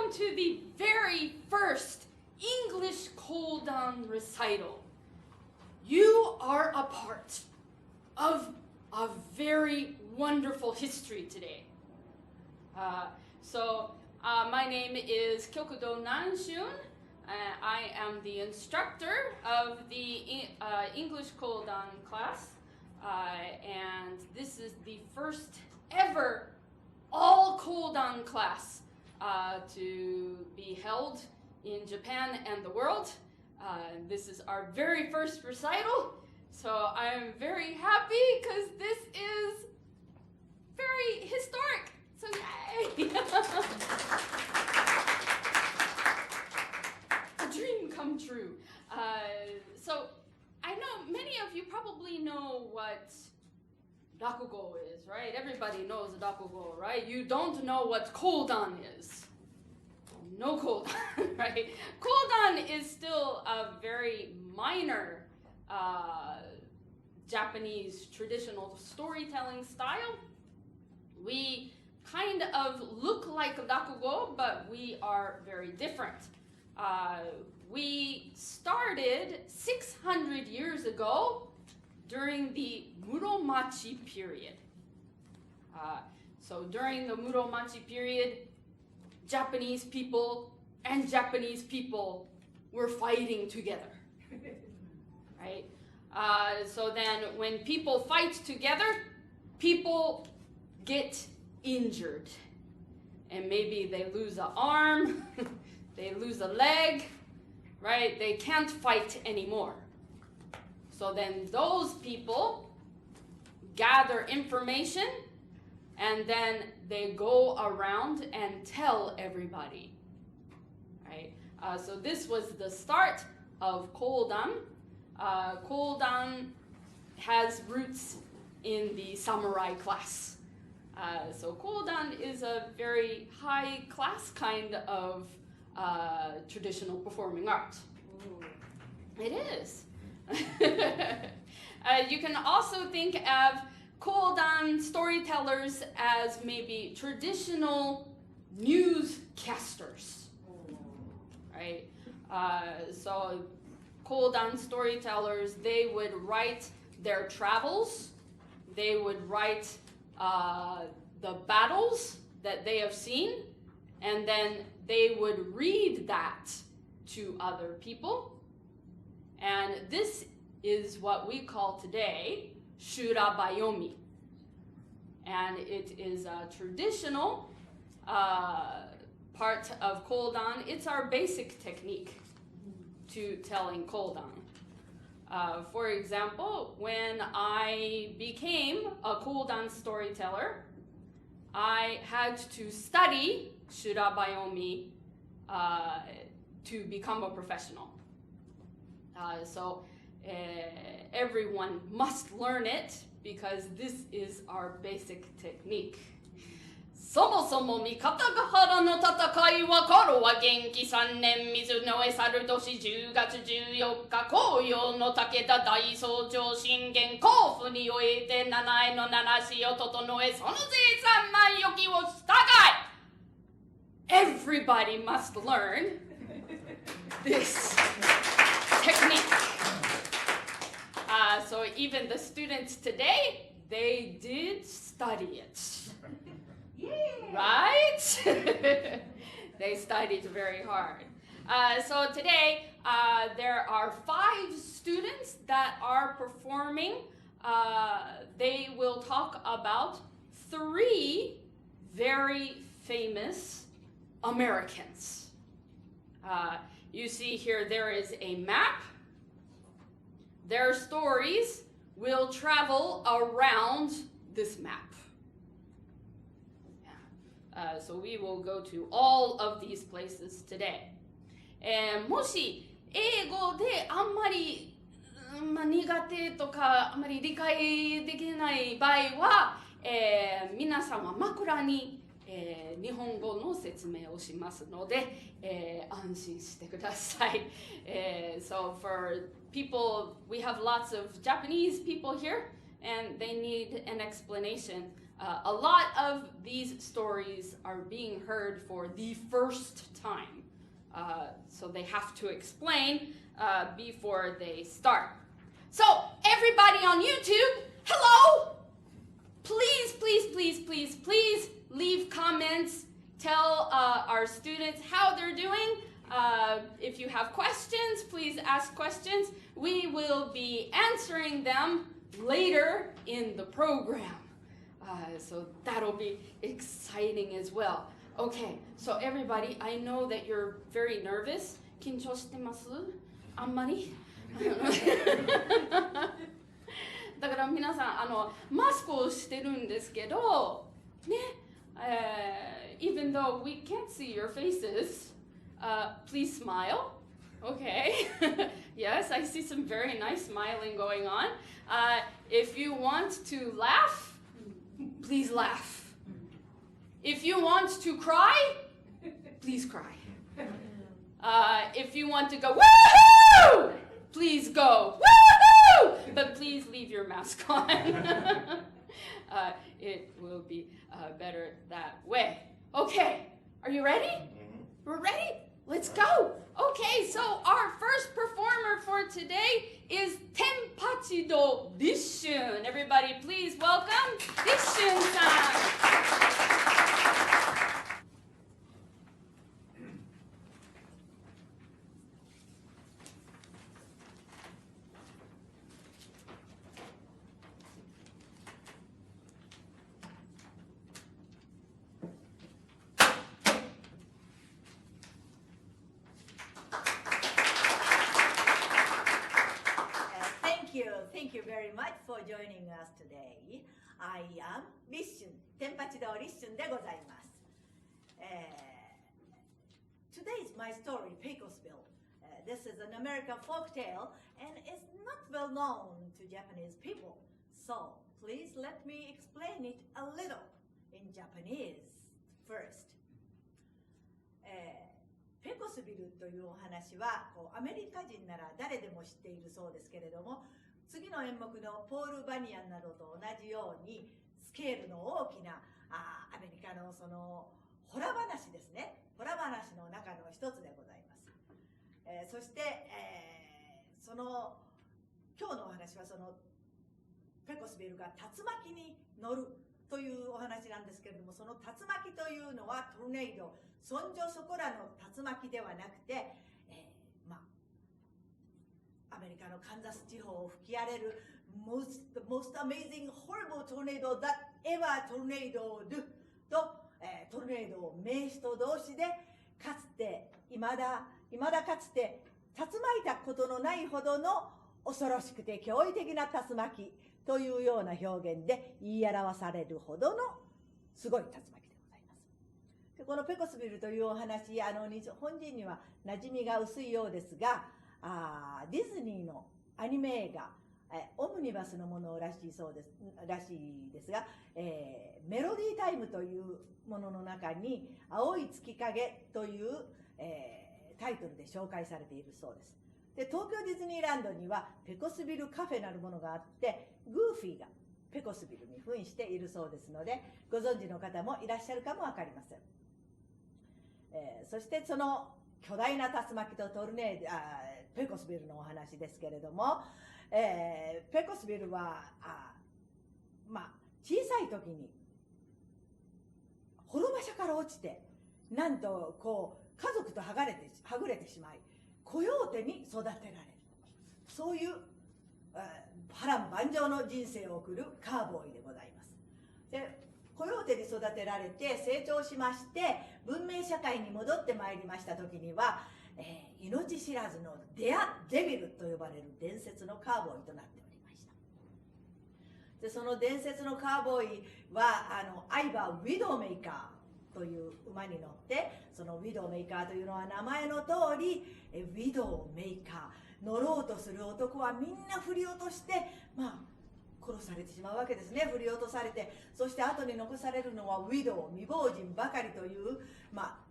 welcome to the very first English Kodan Recital. You are a part of a very wonderful history today. My name is Kodan Recital. I am the instructor of the English Kodan class, and this is the first ever all Kodan class to be held in Japan and the world. This is our very first recital, so I'm very happy because this is very historic. So yay! A dream come true. So I know many of you probably know what Rakugo is, right? Everybody knows Rakugo, right? You don't know what Kodan is. No Kodan, right? Kodan is still a very minor Japanese traditional storytelling style. We kind of look like Rakugo, but we are very different. We started 600 years ago during the Muromachi period. So during the Muromachi period, Japanese people and Japanese people were fighting together, right? So then when people fight together, people get injured. And maybe they lose an arm, they lose a leg, right? They can't fight anymore. So then those people gather information and then they go around and tell everybody, right? So this was the start of Kodan. Kodan has roots in the samurai class. So Kodan is a very high class kind of traditional performing art. Ooh. It is. You can also think of Kodan storytellers as maybe traditional newscasters, right? So Kodan storytellers, they would write their travels, they would write the battles that they have seen, and then they would read that to other people. And this is what we call today Shurabayomi. And it is a traditional part of Kodan. It's our basic technique to telling Kodan. For example, when I became a Kodan storyteller, I had to study Shurabayomi to become a professional. So everyone must learn it because this is our basic technique. そもそも三方ヶ原の戦いは頃は元気3年水の江猿年10月14日紅葉の武田大僧正信玄甲府に終えて七重の七しを整えその税3万よきを従え Everybody must learn this technique. So even the students today, they did study it. Yeah. Right? They studied very hard. So today, there are 5 students that are performing. They will talk about 3 very famous Americans. You see here, there is a map. Their stories will travel around this map. So we will go to all of these places today. もし英語であんまり、苦手とかあんまり理解できない場合は、皆さんは枕に、日本語の説明をしますので、安心してください。So for people, we have lots of Japanese people here, and they need an explanation. A lot of these stories are being heard for the first time, so they have to explain before they start. So, everybody on YouTube, hello! Please, please, please, please, please leave comments. Tell our students how they're doing. If you have questions, please ask questions. We will be answering them later in the program. So that'll be exciting as well. Okay, so everybody, I know that you're very nervous. 緊張してます？あんまり？だから皆さんマスクをしてるんですけどね、even though we can't see your faces, please smile. Okay. Yes, I see some very nice smiling going on. If you want to laugh, please laugh. If you want to cry, please cry. If you want to go woohoo, please go woohoo, but please leave your mask on. It will be better that way. Okay, are you ready? We're ready? Let's go. Okay, so our first performer for today is Tenpachido Risshun. Everybody, please welcome Risshun-san. Thank you very much for joining us today. I am Risshun, Tenpachido Risshun でございます。Today is my story, Pecosville. This is an American folk tale and it's not well known to Japanese people. So please let me explain it a little in Japanese first. ペコスビルというお話はアメリカ人なら誰でも知っているそうですけれども、次の演目のポール・バニアンなどと同じようにスケールの大きなアメリカのそのホラ話ですね。ホラ話の中の一つでございます。そして、その今日のお話はそのペコスビルが竜巻に乗るというお話なんですけれども、その竜巻というのはトルネード、そんじょそこらの竜巻ではなくて、アメリカのカンザス地方を吹き荒れる most amazing horrible tornado that ever tornadoed と、トルネードを名詞と動詞でかつていまだかつて竜巻いたことのないほどの恐ろしくて驚異的な竜巻というような表現で言い表されるほどのすごい竜巻でございます。でこのペコスビルというお話、日本人には馴染みが薄いようですが、ディズニーのアニメ映画、オムニバスのものらしいですが、メロディータイムというものの中に青い月影という、タイトルで紹介されているそうです。で、東京ディズニーランドにはペコスビルカフェなるものがあって、グーフィーがペコスビルに扮しているそうですので、ご存知の方もいらっしゃるかもわかりません。そしてその巨大な竜巻とトルネード、ペコスビルのお話ですけれども、ペコスビルは小さい時に幌馬車から落ちて、なんと家族とはぐれてしまい、コヨーテに育てられる、そういう波乱万丈の人生を送るカーボーイでございます。でコヨーテに育てられて成長しまして、文明社会に戻ってまいりました時には、命知らずのデビルと呼ばれる伝説のカーボーイとなっておりました。でその伝説のカーボーイはアイバー・ウィドウメーカーという馬に乗って、そのウィドウメーカーというのは名前の通りウィドウメーカー、乗ろうとする男はみんな振り落として殺されてしまうわけですね。振り落とされて、そして後に残されるのはウィドウ、未亡人ばかりという、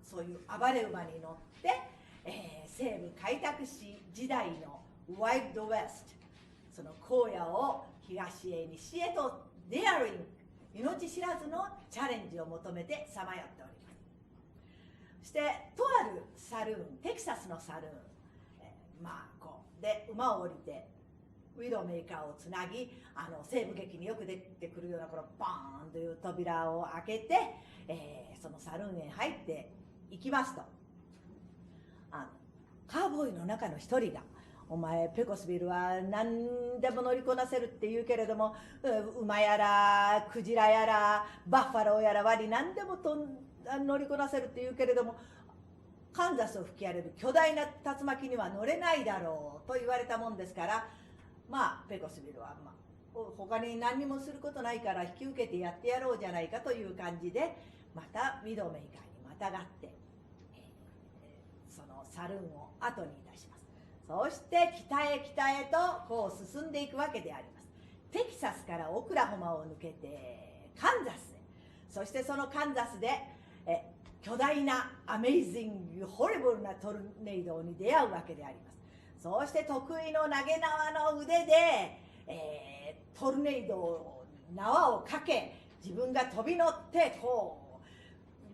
そういう暴れ馬に乗って、西部開拓史時代のワイルドウェスト、その荒野を東へ西へとデアリング、命知らずのチャレンジを求めてさまよっております。そしてとあるサルーン、テキサスのサルーン、こうで馬を降りてウィドメーカーをつなぎ、西部劇によく出てくるようなこのバーンという扉を開けて、そのサルーンへ入っていきますと、カーボーイの中の一人が「お前ペコスビルは何でも乗りこなせるって言うけれども、馬やらクジラやらバッファローやらワニ何でも乗りこなせるって言うけれども、カンザスを吹き荒れる巨大な竜巻には乗れないだろう」と言われたもんですから、ペコスビルは、他に何にもすることないから引き受けてやってやろうじゃないかという感じで、またウィドメーカーにまたがって、そのサルーンを後にいたします。そして北へ北へとこう進んでいくわけであります。テキサスからオクラホマを抜けてカンザスへ、そしてそのカンザスで巨大なアメイジングホリブルなトルネードに出会うわけであります。そして得意の投げ縄の腕で、トルネード縄をかけ、自分が飛び乗ってこ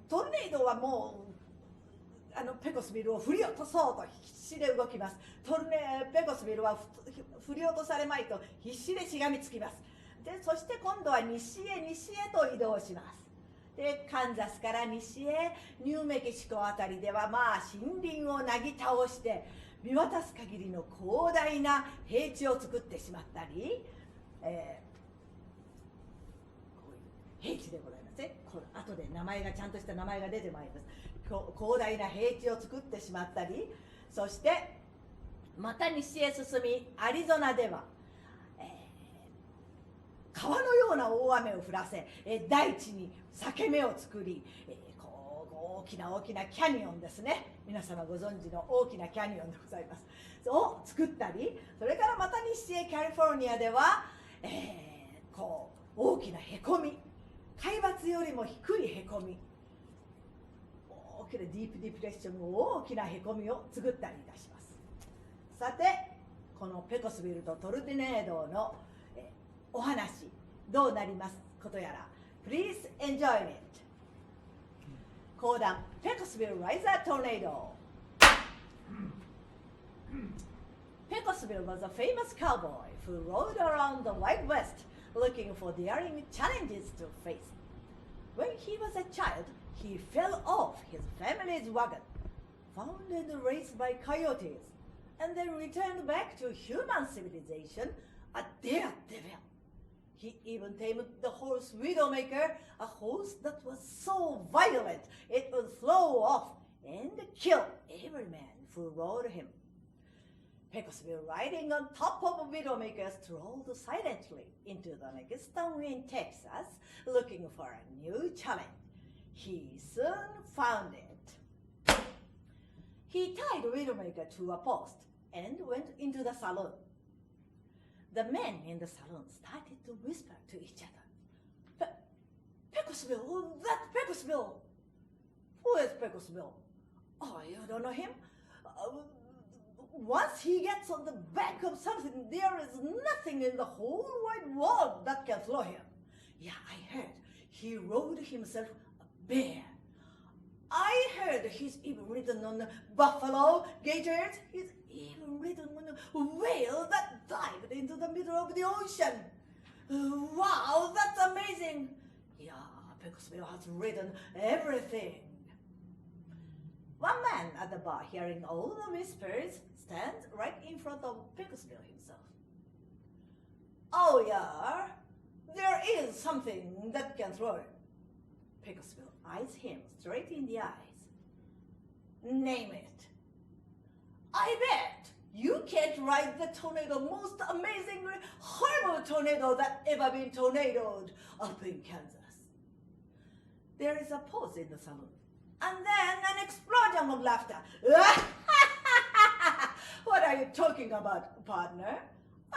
うトルネードはもうペコスビルを振り落とそうと必死で動きます。ペコスビルは振り落とされまいと必死でしがみつきます。でそして今度は西へと移動します。でカンザスから西へニューメキシコあたりでは森林をなぎ倒して見渡す限りの広大な平地を作ってしまったり、こういう平地でございますね。これ後でちゃんとした名前が出てまいります。広大な平地を作ってしまったり、そしてまた西へ進みアリゾナでは、川のような大雨を降らせ、大地に裂け目を作り、大きなキャニオンですね、皆様ご存知の大きなキャニオンでございますを作ったり、それからまた西へキャリフォルニアでは、大きなへこみ、海抜よりも低いへこみ、大きなディープディプレッションの大きなへこみを作ったりいたします。さてこのペコスビルとトルネードの、お話どうなりますことやら、 Please enjoy it。 講談 Pecosville Riser Tornado。 Pecosville was a famous cowboy who rode around the Wild West looking for daring challenges to face. When he was a child, he fell off his family's wagon, found and raised by coyotes, and then returned back to human civilization a daredevil. He even tamed the horse Widowmaker, a horse that was so violent it would throw off and kill every man who rode him. Pecosville, riding on top of Widowmaker, strolled silently into the next town in Texas, looking for a new challenge. He soon found it. He tied Widowmaker to a post and went into the saloon. The men in the saloon started to whisper to each other. Pecosville, that's Pecosville. Who is Pecosville? Oh, you don't know him? Once he gets on the back of something, there is nothing in the whole wide world that can throw him. Yeah, I heard he rode himself a bear. I heard he's even ridden on buffalo, gators. He's even ridden on a whale that dived into the middle of the ocean. Wow, that's amazing. Yeah, Pecosville has ridden everything. One man at the bar, hearing all the whispers, stands right in front of Pecosville himself. Oh yeah, there is something that can throw him. Pecosville eyes him straight in the eyes. Name it. I bet you can't ride the tornado, most amazingly horrible tornado that ever been tornadoed up in Kansas. There is a pause in the saloon, and then an explosion of laughter. What are you talking about, partner?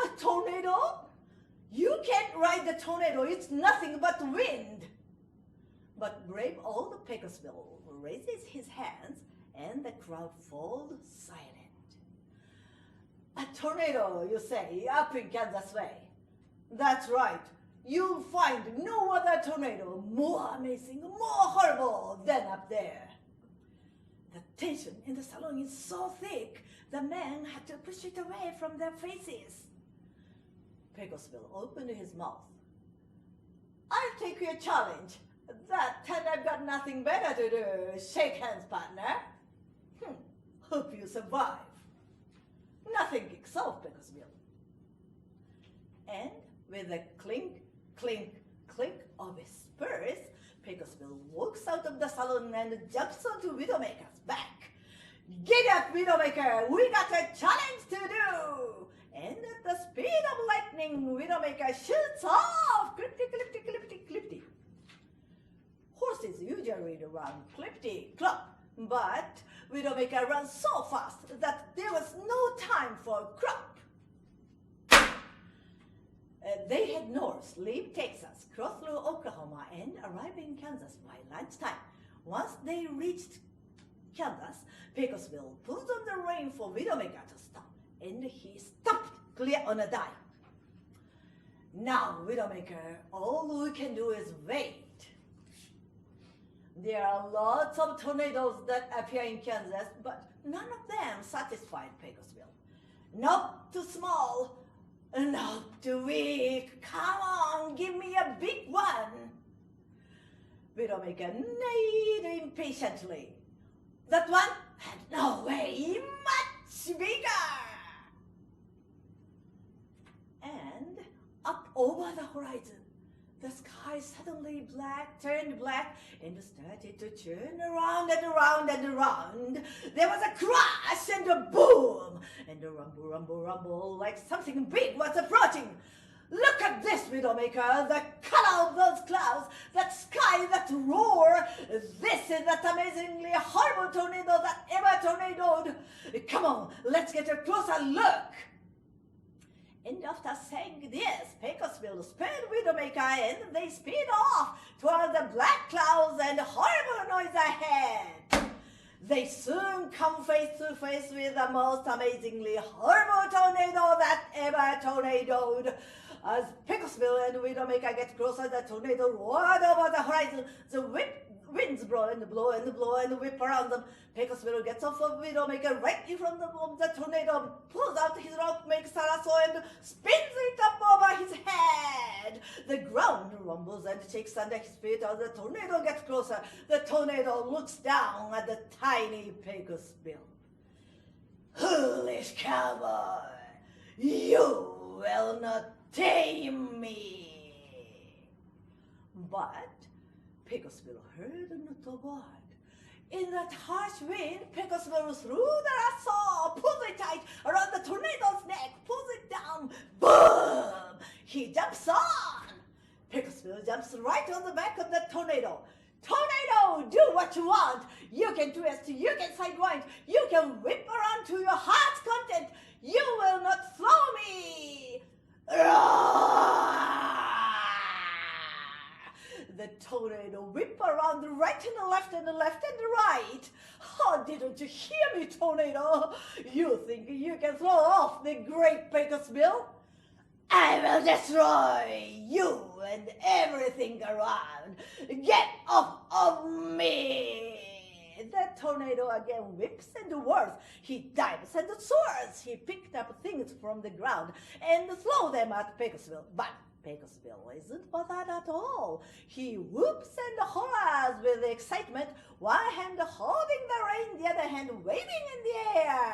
A tornado? You can't ride the tornado, it's nothing but wind. But brave old Pecosville raises his hands and the crowd falls silent. A tornado, you say, up in Kansas way. That's right. you'll find no other tornado more amazing, more horrible than up there. The tension in the salon is so thick, the men had to push it away from their faces. Pecosville opened his mouth. I'll take your challenge. That time I've got nothing better to do. Shake hands, partner. Hope you survive. Nothing kicks off, Pecosville. And with a clink, clink, clink of his spurs, Pecosville walks out of the salon and jumps onto Widowmaker's back. Get up, Widowmaker! We got a challenge to do! And at the speed of lightning, Widowmaker shoots off! Clippity, clippity, clippity, clippity. Horses usually run clippity, clop, but Widowmaker runs so fast that there was no time for crop. They head north, leave Texas, cross through Oklahoma, and arrive in Kansas by lunchtime. Once they reached Kansas, Pecosville pulls on the rein for Widowmaker to stop, and he stopped clear on a dime. Now, Widowmaker, all we can do is wait. There are lots of tornadoes that appear in Kansas, but none of them satisfied Pecosville. Not too small, not too weak. Come on, give me a big one. Widowmaker neighed impatiently. That one had no way, much bigger. And up over the horizon, the sky suddenly turned black and started to turn around and around and around. There was a crash and a boom and a rumble, rumble, rumble like something big was approaching. Look at this, Widowmaker, the color of those clouds, that sky, that roar. This is that amazingly horrible tornado that ever tornadoed. Come on, let's get a closer look. And after saying this, Pecosville sped Widowmaker and they speed off toward the black clouds and horrible noise ahead. They soon come face to face with the most amazingly horrible tornado that ever tornadoed. As Pecosville and Widowmaker get closer, the tornado roared over the horizon. The winds blow and blow and blow and whip around them. Pecosville gets off of Widowmaker right in front of the tornado, pulls out his rope, makes a lasso, and spins it up over his head. The ground rumbles and shakes under his feet as the tornado gets closer. The tornado looks down at the tiny Pecosville. Foolish cowboy, you will not tame me. But Pecosville heard not a word. In that harsh wind, Pecosville threw the lasso, pulled it tight around the tornado's neck, pulls it down, boom! He jumps on. Pecosville jumps right on the back of the tornado. Tornado, do what you want. You can twist, you can sidewind, you can whip around to your heart's content. You will not throw me. The tornado whipped around the right and the left and the left and the right. Oh, didn't you hear me, tornado? You think you can throw off the great Pecosville? I will destroy you and everything around. Get off of me. The tornado again whips and whirls. He dives and soars. He picked up things from the ground and threw them at Pecosville. But Pecosville isn't bothered at all. He whoops and hollers with excitement, one hand holding the rein, the other hand waving in the air.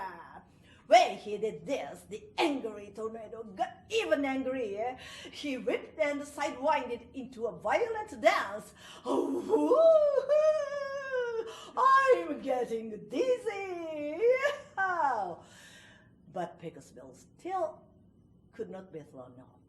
When he did this, the angry tornado got even angrier. He whipped and sidewinded into a violent dance. I'm getting dizzy. But Pecosville still could not be thrown off.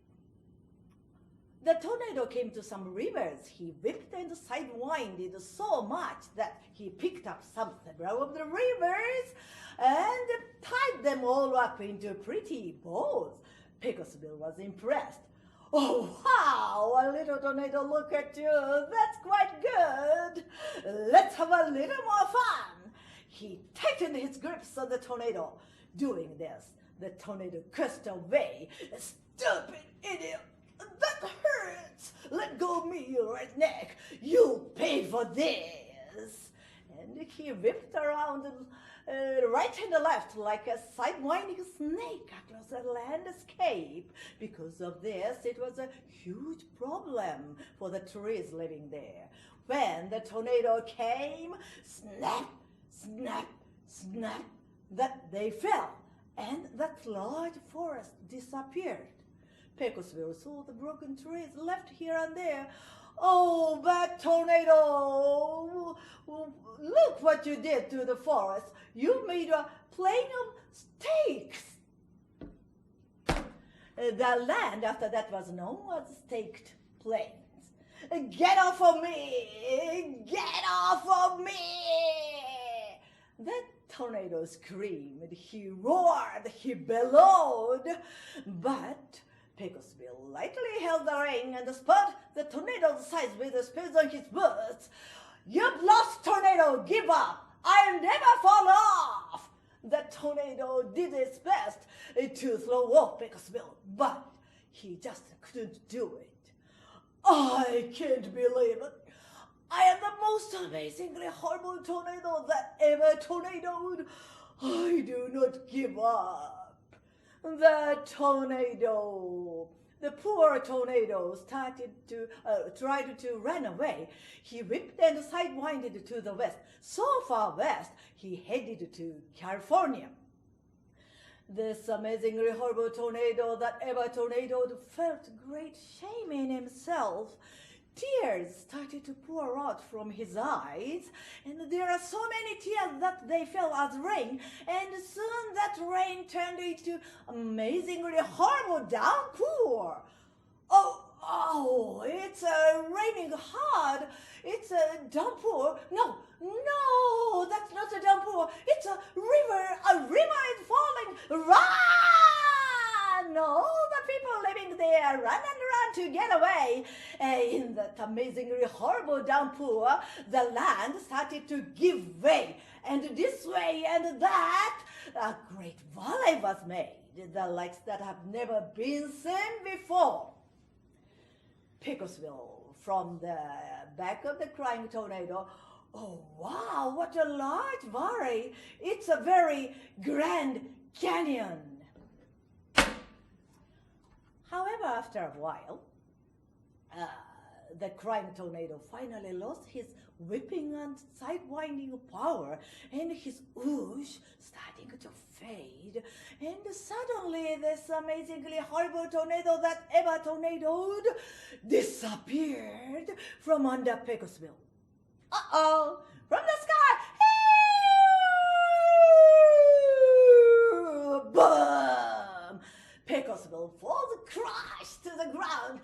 The tornado came to some rivers. He whipped and sidewinded so much that he picked up several of the rivers and tied them all up into pretty bows. Pecosville was impressed. Oh, wow, a little tornado, look at you. That's quite good. Let's have a little more fun. He tightened his grips on the tornado. Doing this, the tornado cursed away. Stupid idiot. That hurts. let go of me, you redneck. You pay for this. And he whipped around right and left like a sidewinding snake across the landscape. Because of this, it was a huge problem for the trees living there. When the tornado came, snap, snap, snap, that they fell, and that large forest disappeared. Pecosville saw the broken trees left here and there. Oh, bad tornado! Look what you did to the forest. You made a plain of stakes. The land after that was known as Staked Plains. Get off of me! Get off of me! That tornado screamed, he roared, he bellowed, but Pecosville lightly held the ring and spurred the tornado's sides with the spills on his boots. You've lost, tornado, give up! I'll never fall off! The tornado did its best to throw off Pecosville, but he just couldn't do it. I can't believe it. I am the most amazingly horrible tornado that ever tornadoed. I do not give up. The poor tornado tried to run away. He whipped and sidewinded to the west. So far west, he headed to California. This amazingly horrible tornado that ever tornadoed felt great shame in himself. Tears started to pour out from his eyes, and there are so many tears that they fell as rain, and soon that rain turned into amazingly horrible downpour. Oh, it's raining hard. It's a downpour. No, that's not a downpour. It's a river. A river is falling. Run! All the people living there run and run to get away. In that amazingly horrible downpour, the land started to give way. And this way and that, a great valley was made. The likes that have never been seen before. Pecosville, from the back of the crying tornado. Oh, wow, what a large valley. It's a very grand canyon. However, after a while, the crying tornado finally lost his whipping and sidewinding power, and his ooze starting to fade. And suddenly, this amazingly horrible tornado that ever tornadoed disappeared from under Pecosville. Uh-oh! From the sky! Boom! Pecosville falls crashed to the ground.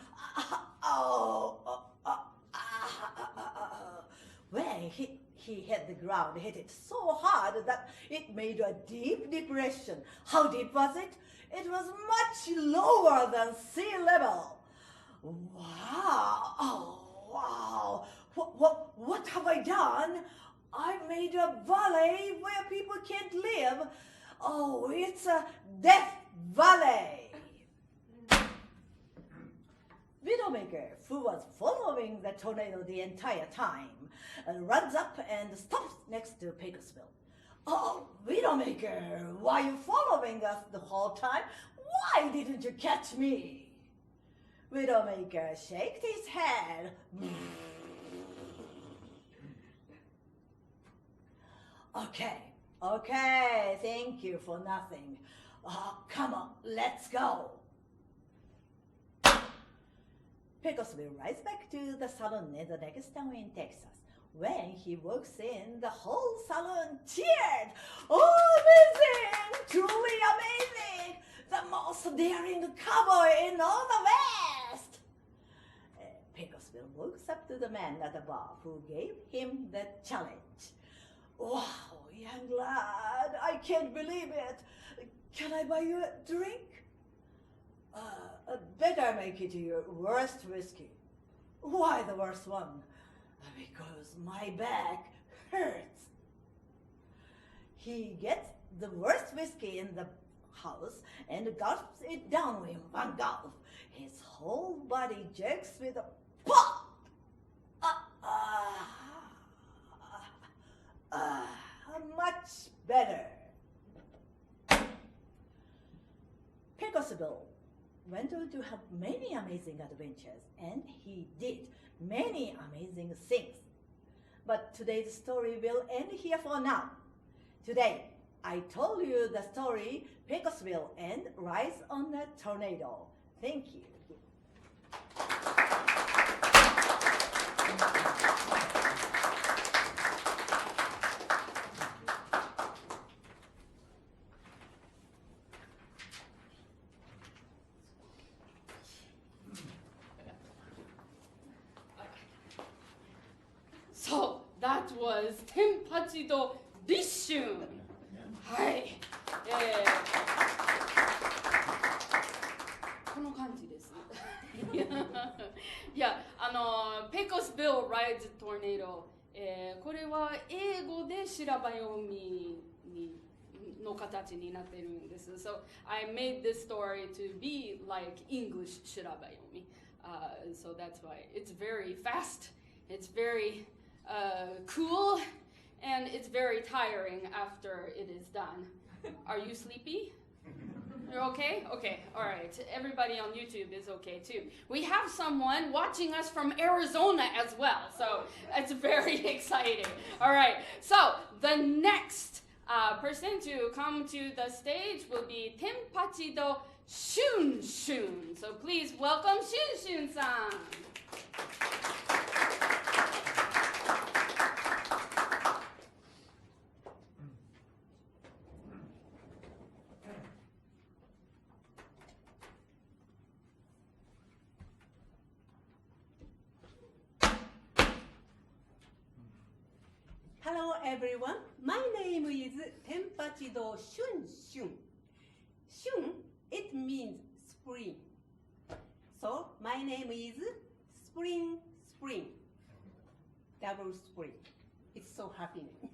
When he hit the ground, hit it so hard that it made a deep depression. How deep was it? It was much lower than sea level. Wow! Oh, wow! What have I done? I made a valley where people can't live. Oh, it's a death valley. Widowmaker, who was following the tornado the entire time, runs up and stops next to Pecosville. Oh, Widowmaker, why are you following us the whole time? Why didn't you catch me? Widowmaker shaked his head. Okay, thank you for nothing. Come on, let's go. Pecosville rides back to the salon in the next town in Texas. When he walks in, the whole salon cheered. Oh, amazing! Truly amazing! The most daring cowboy in all the West! Pecosville walks up to the man at the bar who gave him the challenge. Wow, young lad, I can't believe it. Can I buy you a drink? Better make it your worst whiskey. Why the worst one? Because my back hurts. He gets the worst whiskey in the house and gulps it down in one gulp. His whole body jerks with パmuch better. Pecosville went on to have many amazing adventures, and he did many amazing things. But today's story will end here for now. Today, I told you the story Pecosville and Rise on a Tornado. Thank you. So that was Tenpachido Risshun. はい。この感じです。いや、Pecosville Rides Tornado、これは英語で調べ読みの形になっているんです。So I made this story to be like English 調べ読み。So that's why it's very fast, it's very cool, and it's very tiring after it is done. Are you sleepy? You're okay? Okay, all right. Everybody on YouTube is okay too. We have someone watching us from Arizona as well, so it's very exciting. All right, so the next person to come to the stage will be Tenpachido Shunshun. So please welcome Shunshun-san. Hello everyone, my name is Tenpachido Shunshun. Shun, it means spring. So my name is Spring. Double spring. It's so happy name.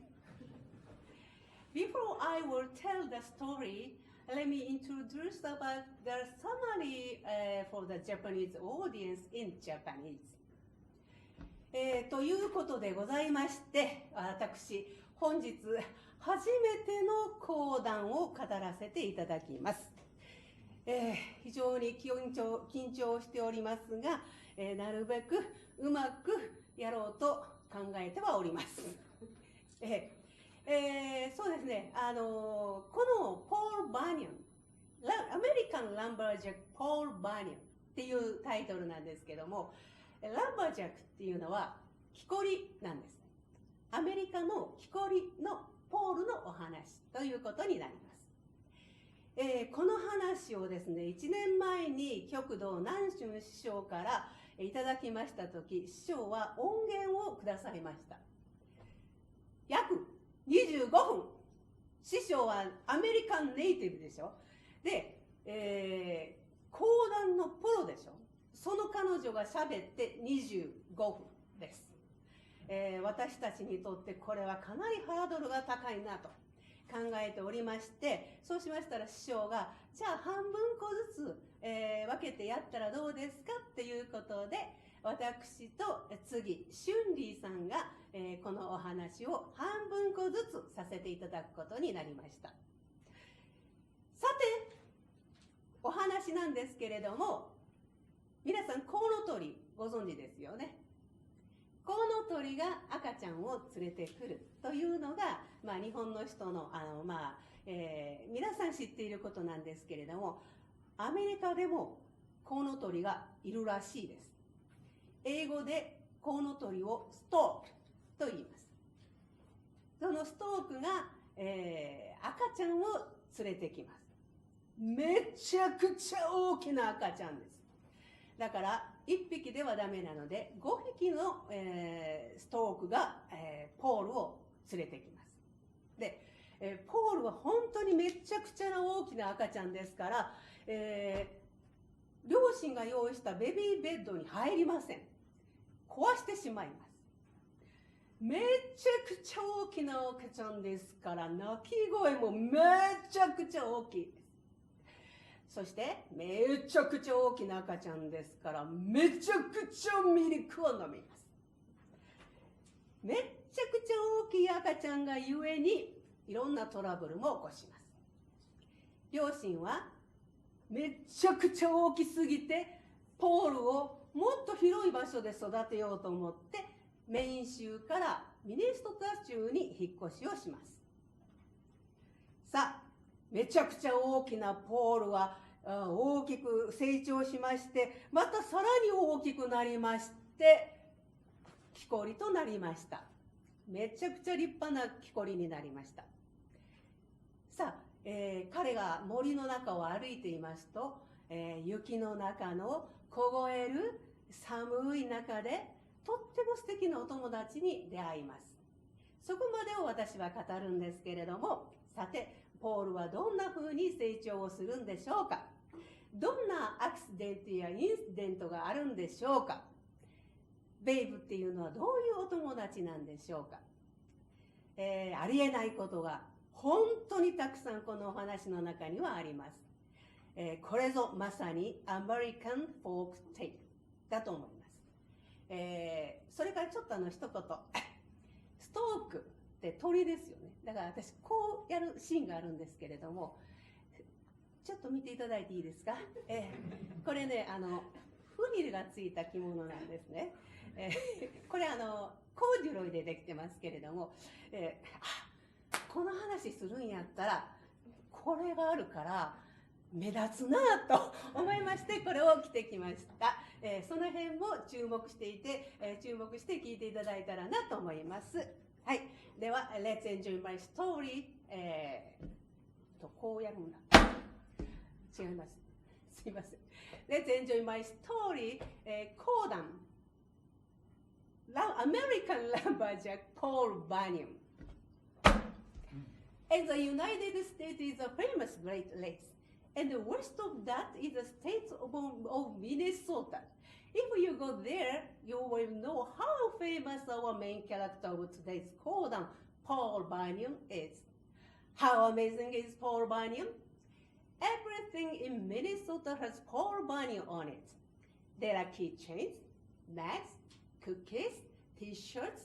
Before I will tell the story, let me introduce about the summary for the Japanese audience in Japanese. ということでございまして、私、本日初めての講談を語らせていただきます。非常に緊張しておりますが、なるべくうまくやろうと考えてはおります。そうですね、このポール・バーニョン、アメリカン・ランバージャック・ポール・バーニョンっていうタイトルなんですけども、ランバージャックっていうのは木こりなんです。アメリカの木こりのポールのお話ということになります。この話をですね、1年前に極道南春師匠からいただきましたとき、師匠は音源をくださいました。約25分。師匠はアメリカンネイティブでしょ。で、講談のプロでしょ。その彼女が喋って25分です。私たちにとってこれはかなりハードルが高いなと考えておりまして、そうしましたら師匠が、じゃあ半分個ずつ、分けてやったらどうですかっていうことで、私と次、シュンリーさんが、このお話を半分個ずつさせていただくことになりました。さて、お話なんですけれども、皆さん、コウノトリご存知ですよね。コウノトリが赤ちゃんを連れてくるというのが、日本の人の、皆さん知っていることなんですけれども、アメリカでもコウノトリがいるらしいです。英語でコウノトリをストークと言います。そのストークが、赤ちゃんを連れてきます。めちゃくちゃ大きな赤ちゃんです。だから1匹ではダメなので5匹の、ストークが、ポールを連れてきます。で、ポールは本当にめちゃくちゃな大きな赤ちゃんですから、両親が用意したベビーベッドに入りません。壊してしまいます。めちゃくちゃ大きな赤ちゃんですから、鳴き声もめちゃくちゃ大きいです。そしてめちゃくちゃ大きな赤ちゃんですからめちゃくちゃミルクを飲みます。めっちゃくちゃ大きい赤ちゃんがゆえにいろんなトラブルも起こします。両親はめちゃくちゃ大きすぎてポールをもっと広い場所で育てようと思ってメイン州からミネソタ州に引っ越しをします。さあ、めちゃくちゃ大きなポールは大きく成長しまして、またさらに大きくなりまして、木こりとなりました。めちゃくちゃ立派な木こりになりました。さあ、彼が森の中を歩いていますと、雪の中の凍える寒い中でとっても素敵なお友達に出会います。そこまでを私は語るんですけれども、さてポールはどんな風に成長をするんでしょうか。どんなアクシデントやインシデントがあるんでしょうか。ベイブっていうのはどういうお友達なんでしょうか。ありえないことが本当にたくさんこのお話の中にはあります。これぞまさにアメリカンフォークテイルだと思います。それからちょっと一言、ストークって鳥ですよね。だから私こうやるシーンがあるんですけれども、ちょっと見ていただいていいですか。これね、フリルがついた着物なんですね。これコーデュロイでできてますけれども、この話するんやったらこれがあるから目立つなと思いましてこれを着てきました。その辺も注目して聞いていただいたらなと思います。はい、では Let's enjoy my story、こうやるんだ、違います、すいません。 Let's enjoy my story、Kodan American Lumberjack Paul Bunyon. And the United States is a famous Great Lakes, and west of that is the state of Minnesota. If you go there, you will know how famous our main character of today's Kodan, Paul Bunyon, is. How amazing is Paul Bunyon? Everything in Minnesota has Paul Bunyon on it. There are keychains, bags, cookies, t-shirts,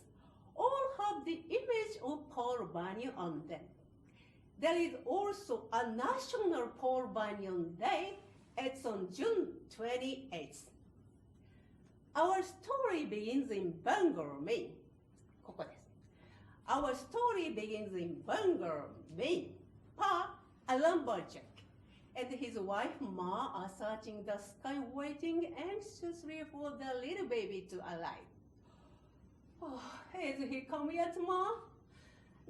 all have the image of Paul Bunyon on them. There is also a National Paul Bunyon Day. It's on June 28th. Our story begins in Bangor, Maine. ここです。Our story begins in Bangor, Maine. Pa, a lumberjack, and his wife Ma are searching the sky, waiting anxiously for the little baby to arrive. Oh, has he come yet, Ma?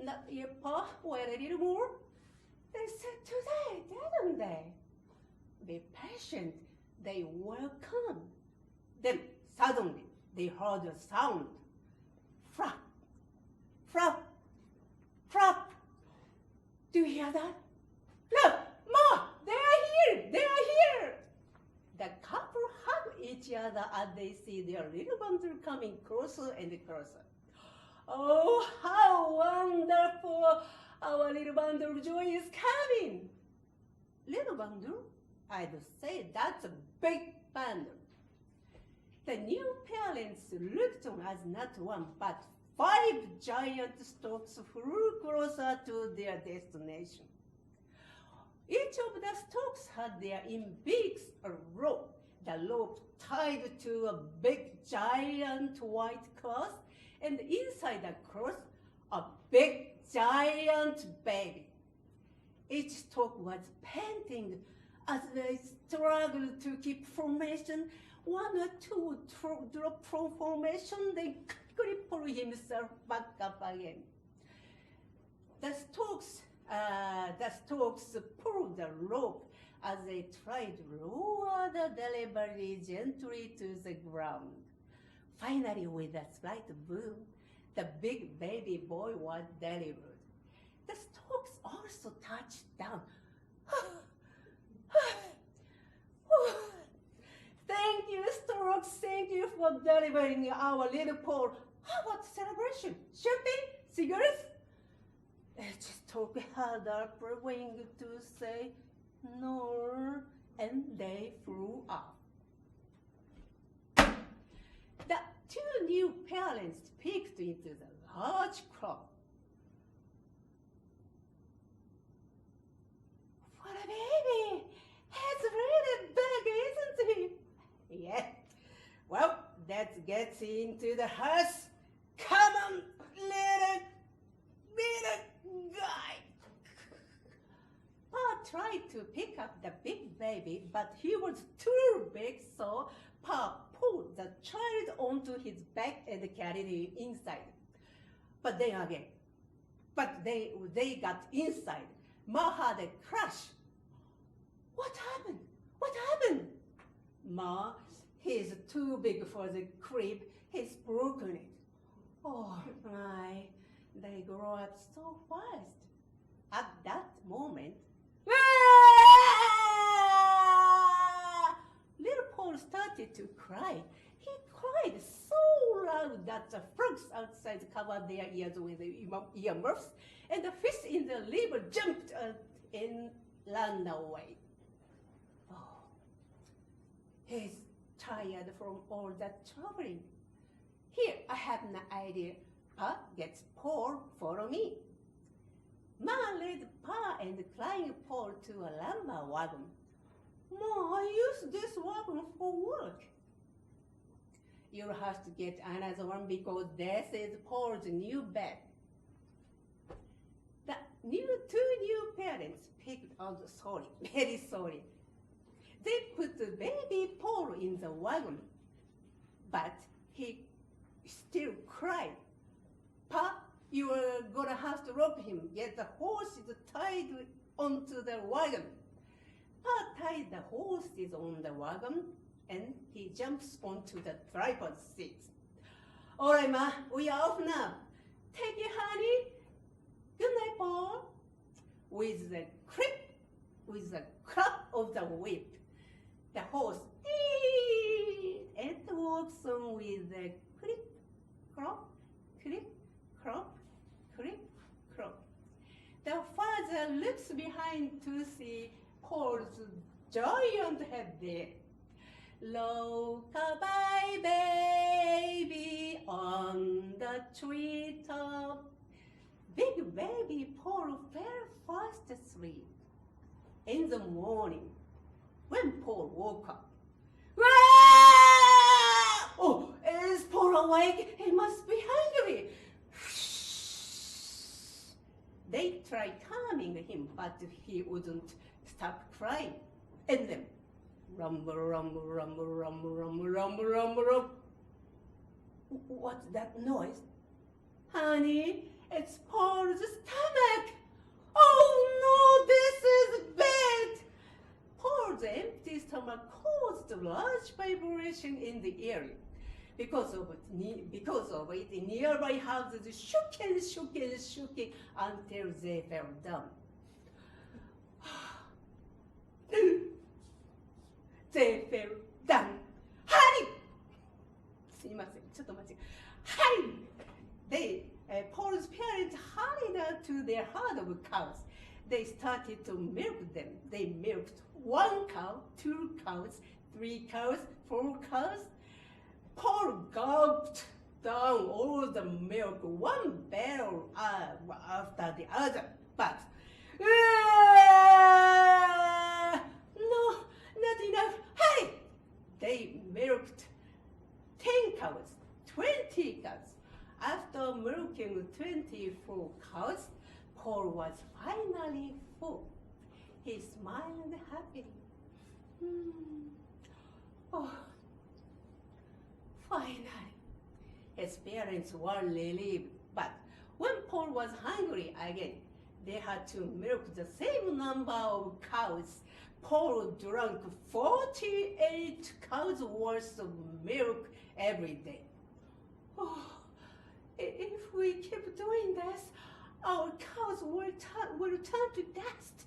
Not yet, Pa. Wait a little more. They said today, didn't they? Be patient. They will come. Then suddenly they heard a sound. Flap, flap, flap. Do you hear that? Look, Ma, they are here. They are here. The couple hug each other as they see their little bundle coming closer and closer. Oh, how wonderful! Our little bundle of joy is coming. Little bundle? I'd say that's a big bundle. The new parents looked on as not one but 5 giant stalks flew closer to their destination. Each of the stalks had their in beaks a rope. The rope tied to a big giant white cloth, and inside the cloth a big giant baby. Each stalk was panting as they struggled to keep formation. One or two would drop from formation, then quickly pull himself back up again. The stalks pulled the rope as they tried to lower the delivery gently to the ground. Finally, with a slight boom, the big baby boy was delivered. The stalks also touched down. Thank you, storks. Thank you for delivering our little Paul. How about celebration? Champagne? Cigarettes? Each stork had a wing to say no, and they flew off. The two new parents peeked into the large crop. What a baby! He's really big, isn't he? Yeah. Well, let's get into the house. Come on, little guy. Pa tried to pick up the big baby, but he was too big, so Pa pulled the child onto his back and carried him inside. But then again, they got inside. Ma had a crash. What happened? What happened? Ma, he's too big for the crib. He's broken it. Oh my, they grow up so fast. At that moment, little Paul started to cry. He cried so loud that the frogs outside covered their ears with earmuffs, and the fish in the river jumped and ran away. Oh, he's tired from all that traveling. Here, I have an idea. Pa gets Paul, follow me. Ma led Pa and Crying Paul to a lumber wagon. Ma, I use this wagon for work. You'll have to get another one because this is Paul's new bed. The two new parents picked on sorry, very sorry. They put the baby Paul in the wagon, but he still cried. Pa, you are gonna have to rope him. Get the horses tied onto the wagon. Pa tied the horses on the wagon, and he jumps onto the driver's seat. All right, Ma, we are off now. Take it, honey. Good night, Paul. With the clap of the whip, the horse and walks on with the clip, clop, clip, clop, clip, clop. The father looks behind to see Paul's giant head there. Rock-a-bye baby on the treetop. Big baby Paul fell fast asleep. In the morning, when Paul woke up, oh, is Paul awake? He must be hungry. They tried calming him, but he wouldn't stop crying. And then, rumble, rumble, rumble, rumble, rumble, rumble, rumble, rumble. What's that noise? Honey, it's Paul's stomach. Oh no, this is bad. Paul's empty stomach caused a large vibration in the area. Because of it, nearby houses shook and shook and shook until they fell down. They fell down. Hurry! すいません、ちょっと間違え。Hurry! Paul's parents hurried out to their herd of cows. They started to milk them. They milked 1 cow, 2 cows, 3 cows, 4 cows. Paul gulped down all the milk, 1 barrel after the other. But, no, not enough. Hey! They milked 10 cows, 20 cows. After milking 24 cows, Paul was finally full. He smiled happily. Oh, finally. His parents were relieved, but when Paul was hungry again, they had to milk the same number of cows. Paul drank 48 cows worth of milk every day. Oh, if we keep doing this, our cows will turn to dust.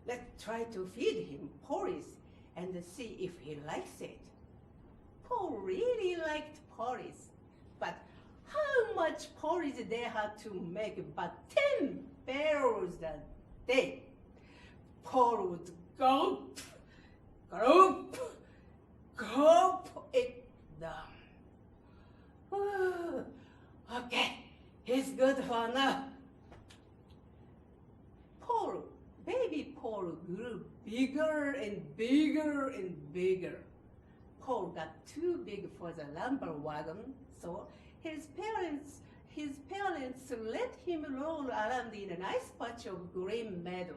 Let's try to feed him porridge and see if he likes it. Paul really liked porridge, but how much porridge they had to make but 10 barrels a day. Paul would gulp, gulp, gulp it down. Okay, he's good for now. Paul, baby Paul grew bigger and bigger and bigger. Paul got too big for the lumber wagon, so his parents let him roll around in a nice patch of green meadow.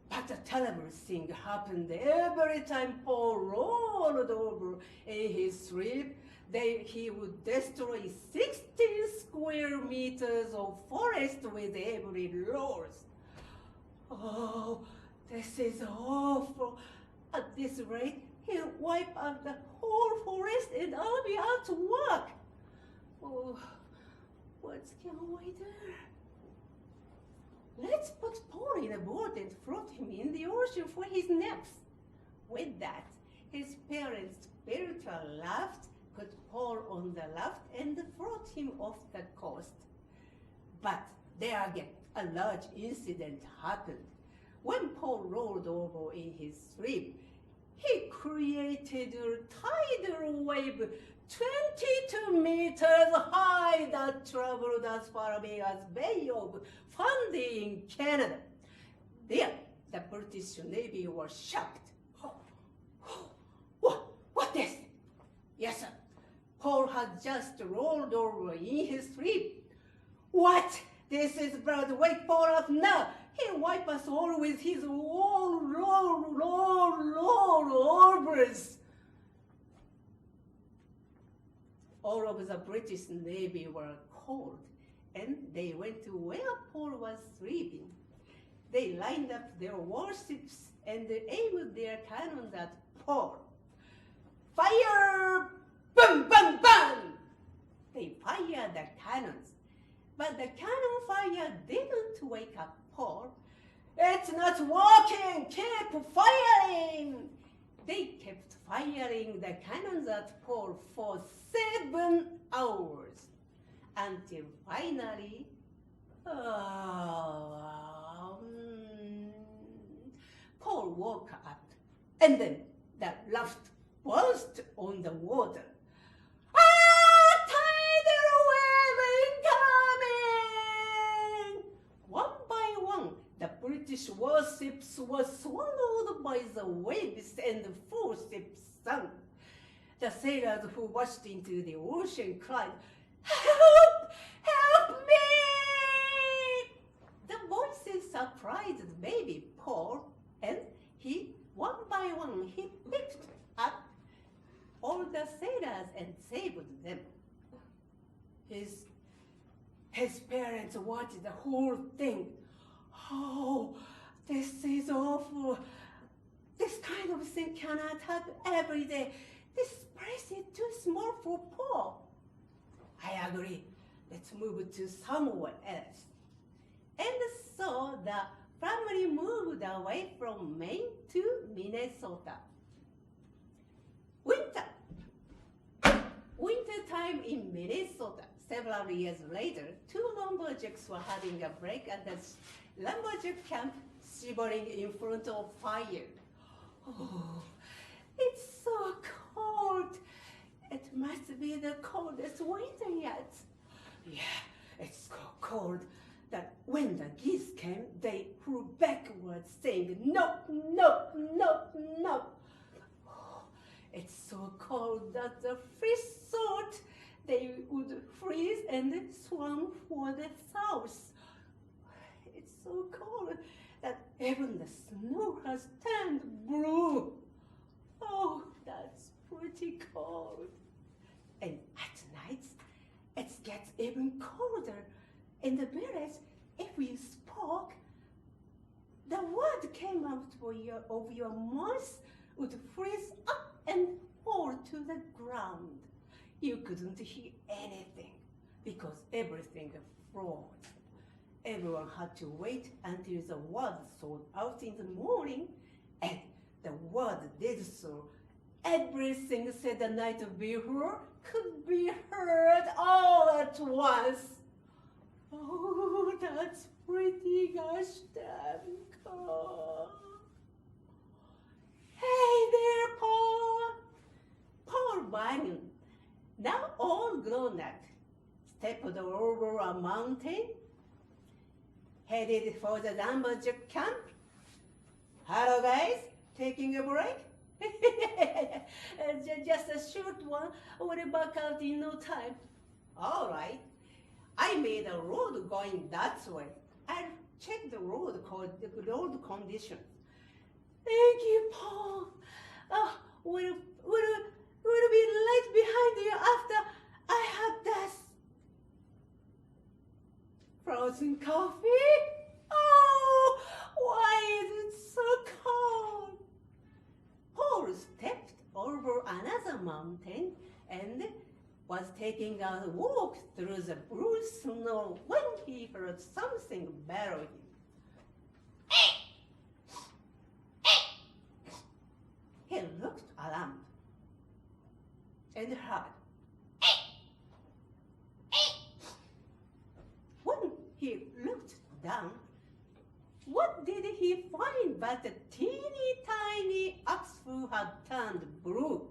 But a terrible thing happened every time Paul rolled over in his sleep. He would destroy 16 square meters of forest with every roll. Oh, this is awful. At this rate, he'll wipe out the whole forest and I'll be out to work. Oh, what can we do? Let's put Paul in a boat and float him in the ocean for his naps. With that, his parents built a raft, put Paul on the raft, and float him off the coast. But there again, a large incident happened. When Paul rolled over in his sleep, he created a tidal wave 22 meters high that traveled as far away as Bay of Fundy in Canada. There, the British Navy was shocked. What is it? Yes, sir. Paul had just rolled over in his sleep. What? This is blood. Wake Paul up now. He'll wipe us all with his overs. All of the British Navy were called, and they went to where Paul was sleeping. They lined up their warships and aimed their cannons at Paul. Fire! Boom, boom, boom! They fired the cannons, but the cannon fire didn't wake up Paul. It's not working! Keep firing! They kept firing the cannons at Paul for 7 hours, until finally, Paul woke up, and then the raft burst on the water. Tidal wave incoming! One by one, the British warships were swallowed by the waves and the 4 ships sank. The sailors who watched into the ocean cried, "Help! Help me!" The voices surprised baby Paul, and one by one, he picked up all the sailors and saved them. His parents watched the whole thing. Oh, this is awful. This kind of thing cannot happen every day. This place is too small for Paul. I agree. Let's move to somewhere else. And so the family moved away from Maine to Minnesota. Winter time in Minnesota. Several years later, 2 lumberjacks were having a break at the lumberjack camp, shivering in front of fire. Oh, it's so cold. It must be the coldest winter yet. Yeah, it's so cold that when the geese came, they flew backwards, saying, "No, no, no, no." Oh, it's so cold that the fish thought they would freeze and swim for the south. It's so cold that even the snow has turned blue. Oh, that's pretty cold. And at night, it gets even colder. In the village, if you spoke, the word came out of your mouth would freeze up and fall to the ground. You couldn't hear anything because everything froze. Everyone had to wait until the word sold out in the morning, and the word did so. Everything said the night before could be heard all at once. Oh, that's pretty gosh damn cold. Hey there, Paul. Paul Bunyan, now all grown up, stepped over a mountain, headed for the Lumberjack camp. Hello, guys. Taking a break? Just a short one. We'll back out in no time. All right. I made a road going that way. I'll check the road conditions. Thank you, Paul. We'll be right behind you after I have this frozen coffee. Oh, why is it so cold? Paul stepped over another mountain and was taking a walk through the blue snow when he heard something below him. He looked around and heard. When he looked down, what did he find but a teeny tiny ox who had turned blue?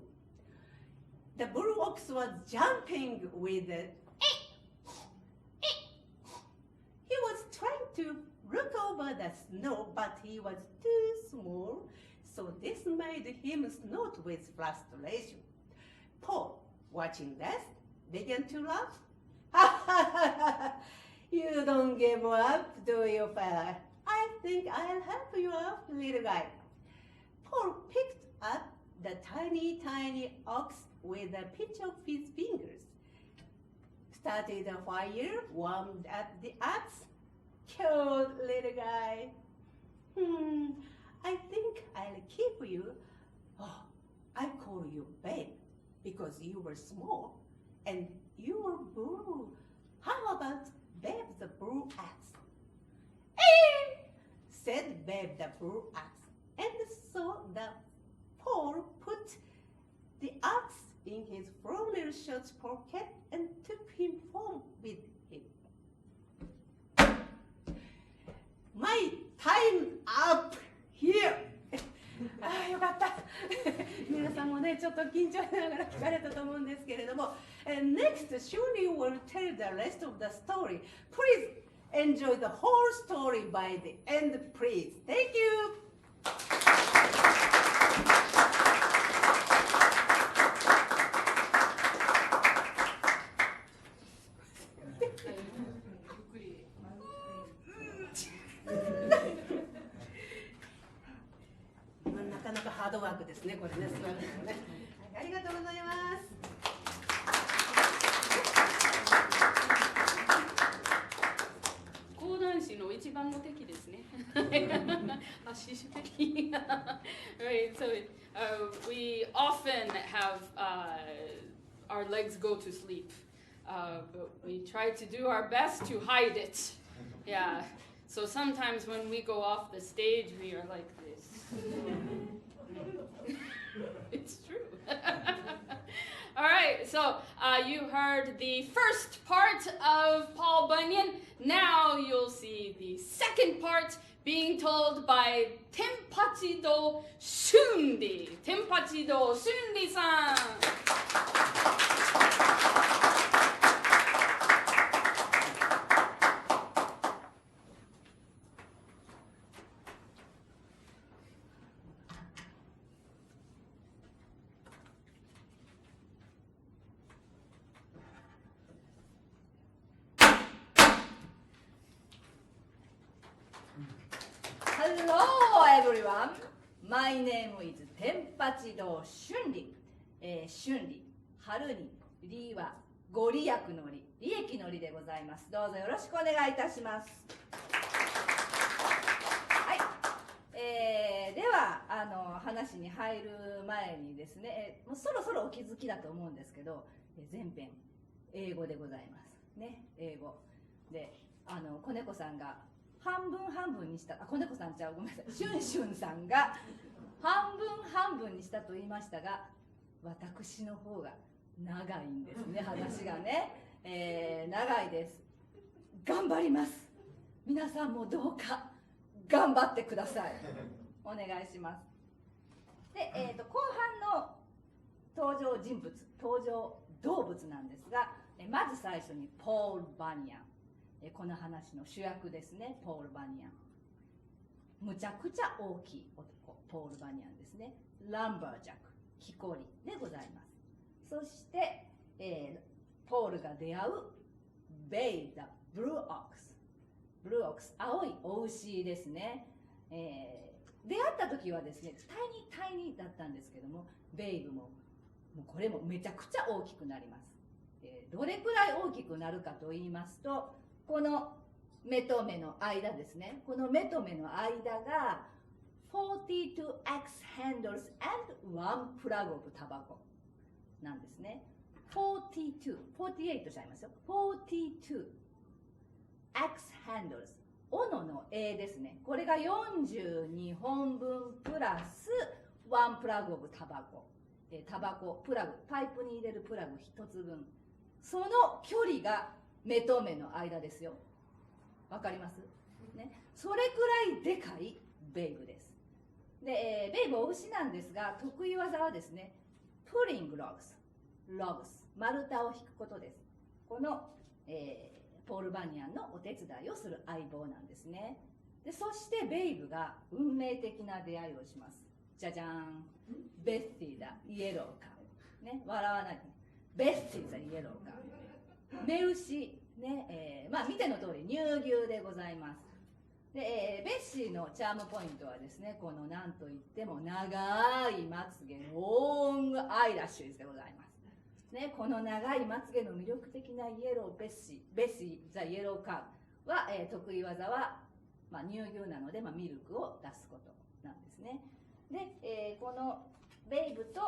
The blue ox was jumping with it. He was trying to look over the snow, but he was too small, so this made him snort with frustration. Paul, watching this, began to laugh. You don't give up, do you, fella? I think I'll help you out, little guy. Paul picked up the tiny ox with a pitch of his fingers, started a fire, warmed up the axe. Cute little guy. I think I'll keep you. Oh, I call you babe because you were small and you were blue. How about Babe the blue axe? Said Babe the blue axe. And so the Paul put the axe in his flannel shirt pocket and took him home with him. My time up here. ああ、よかった。皆さんもね、ちょっと緊張しながら聞かれたと思うんですけれども、next, Shunri will tell the rest of the story. Please enjoy the whole story by the end, please. Thank you. Right, so we often have our legs go to sleep, but we try to do our best to hide it. Yeah, so sometimes when we go off the stage, we are like this. It's true. All right, so you heard the first part of Paul Bunyan. Now you'll see the second part being told by Tenpachido Shunri. Tenpachido Shunri-san. Hello everyone, my name is Tenpachido Shunri. Shunri、春に、りはご利益の利、利益の利でございます。どうぞよろしくお願いいたします。はい、では話に入る前にですね、もうそろそろお気づきだと思うんですけど、前編英語でございますね。英語で子猫さんが半分半分にした、子猫さんちゃう、ごめんなさい、シュンシュンさんが半分半分にしたと言いましたが、私の方が長いんですね、話がね、長いです。頑張ります。皆さんもどうか頑張ってください。お願いします。で、後半の登場人物、登場動物なんですが、まず最初にポール・バニャン、この話の主役ですね、ポール・バニャン。むちゃくちゃ大きい男、ポール・バニャンですね。ランバージャック、木こりでございます。そして、ポールが出会うベイ・ザ・ブルーオックス。ブルーオックス、青いお牛ですね。出会った時はですね、タイニーだったんですけども、ベイブもこれもめちゃくちゃ大きくなります。どれくらい大きくなるかと言いますと、この目と目の間ですね、この目と目の間が 42 axe handles and one plug of tobacco なんですね。42、48としちゃいますよ。42 axe handles、斧の柄ですね。これが42本分プラス1プラグオブタバコ。タバコ、プラグ、パイプに入れるプラグ1つ分。その距離が目と目の間ですよ。わかりますね。それくらいでかいベイブです。で、ベイブお牛なんですが、得意技はですね、プリングログス、丸太を引くことです。この、ポール・バニャンのお手伝いをする相棒なんですね。で、そしてベイブが運命的な出会いをします。じゃじゃーん、ベッシーだ、イエローカー。ね、笑わない。ベッシーだ、イエローカー。目牛、ね、まあ見ての通り乳牛でございます。で、ベッシーのチャームポイントはですね、このなんといっても長いまつげ、ロングアイラッシュでございます。ね、この長いまつげの魅力的なイエローベッシー、ザ・イエローカーは、得意技は、まあ、乳牛なので、まあ、ミルクを出すことなんですね。で、このベイブと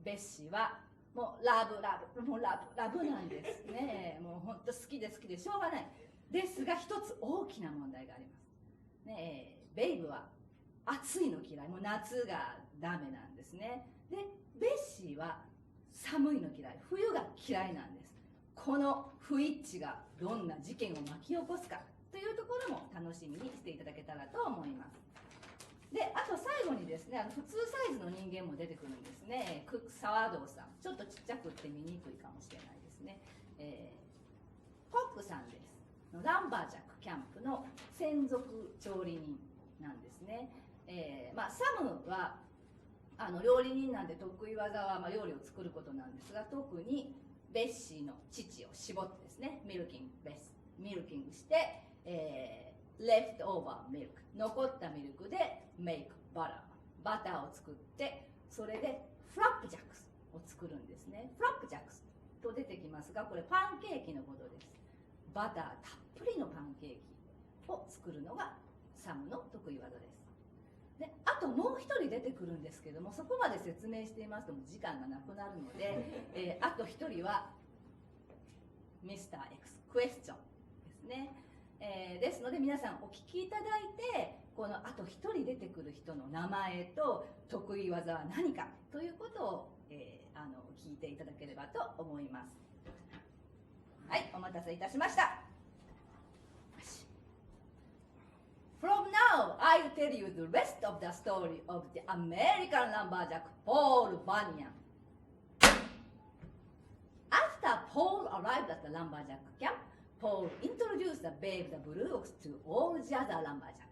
ベッシーはもうラブなんですね。もう本当好きでしょうがない。ですが一つ大きな問題があります。ね、ベイブは暑いの嫌い、もう夏がダメなんですね。で、ベッシーは寒いの嫌い、冬が嫌いなんです。この不一致がどんな事件を巻き起こすかというところも楽しみにしていただけたらと思います。で、あと最後にですね、普通サイズの人間も出てくるんですね。クック・サワードーさん、ちょっとちっちゃくって見にくいかもしれないですね。コックさんです。ランバージャックキャンプの専属調理人なんですね。まあ、サムは料理人なんで得意技は、まあ、料理を作ることなんですが、特にベッシーの乳を絞ってですね、ミルキングして、left over milk、 残ったミルクで make butter、 バターを作って、それでフラップジャックスを作るんですね。フラップジャックスと出てきますが、これパンケーキのことです。バターたっぷりのパンケーキを作るのがサムの得意技です。で、あともう一人出てくるんですけども、そこまで説明していますとも時間がなくなるので、あと一人はミスター X クエスチョンですね。ですので皆さんお聞きいただいて、このあと一人出てくる人の名前と得意技は何かということを、聞いていただければと思います。はい、お待たせいたしました。From now, I'll tell you the rest of the story of the American lumberjack Paul Bunyan. After Paul arrived at the lumberjack camp, Paul introduced the babe, the blue ox, to all the other lumberjacks.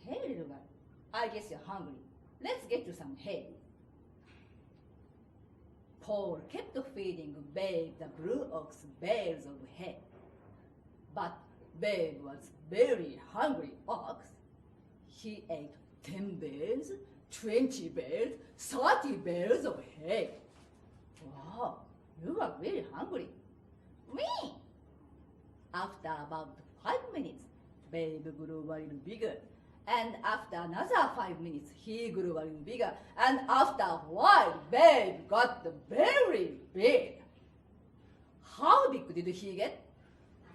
Hey, little guy, I guess you're hungry. Let's get you some hay. Paul kept feeding Babe, the blue ox, bales of hay. But Babe was very hungry ox. He ate 10 bales, 20 bales, 30 bales of hay. Wow, you are really hungry. Me! After about 5 minutes, Babe grew a little bigger. And after another 5 minutes, he grew a little bigger. And after a while, Babe got very big. How big did he get?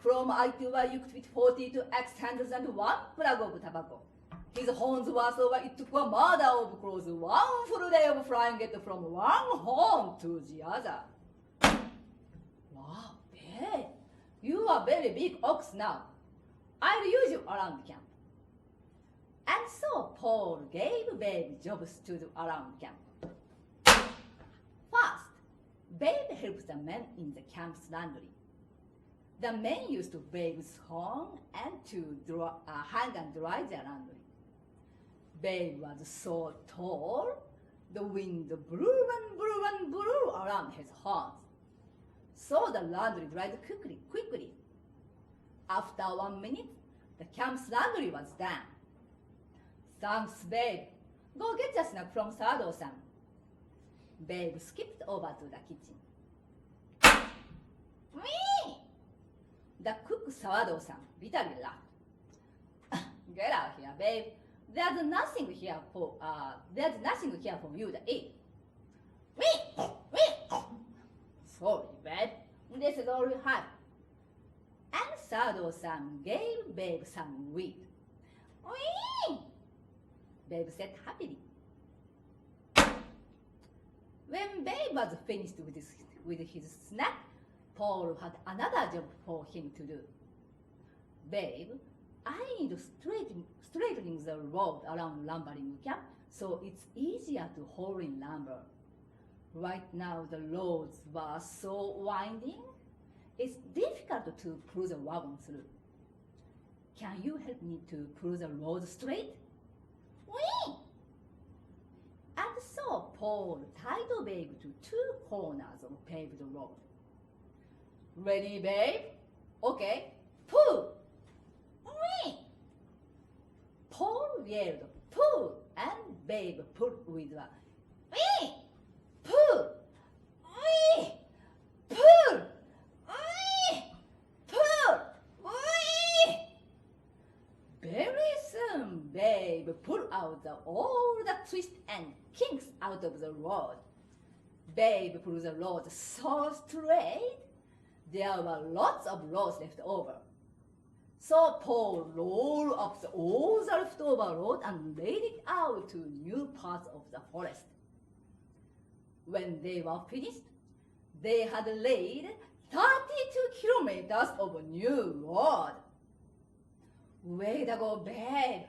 From I to Y, you could fit 42 axe handles and 1 plug of tobacco. His horns were so wide it took a murder of crows, 1 full day of flying it from 1 horn to the other. Wow, Babe, you are very big ox now. I'll use you around the camp. And so Paul gave Babe jobs to do around camp. First, Babe helped the men in the camp's laundry. The men used Babe's horn and to hang and dry their laundry. Babe was so tall, the wind blew and blew and blew around his horns. So the laundry dried quickly. After 1 minute, the camp's laundry was done. Thanks, Babe. Go get the snack from Sado-san. Babe skipped over to the kitchen. Whee! The cook Sado-san bitterly laughed. Get out here, Babe. There's nothing here for you to eat. Whee! Whee! Sorry, Babe. This is all we have. And Sado-san gave Babe some wheat. Whee! Babe said happily. When Babe was finished with his snack, Paul had another job for him to do. Babe, I need straightening the road around lumbering camp so it's easier to haul in lumber. Right now the roads were so winding, it's difficult to pull the wagon through. Can you help me to pull the road straight? Whee! And so Paul tied Babe to 2 corners of paved road. Ready, Babe? Okay, pull! Whee! Paul yelled, pull! And Babe pulled with a whee! Pull! Whee! Pull! Whee! Pull! Whee! Very soon, Babe pulled out all the twists and kinks out of the road. Babe pulled the road so straight, there were lots of roads left over. So Paul rolled up all the leftover road and laid it out to new parts of the forest. When they were finished, they had laid 32 kilometers of new road. Way to go, Babe.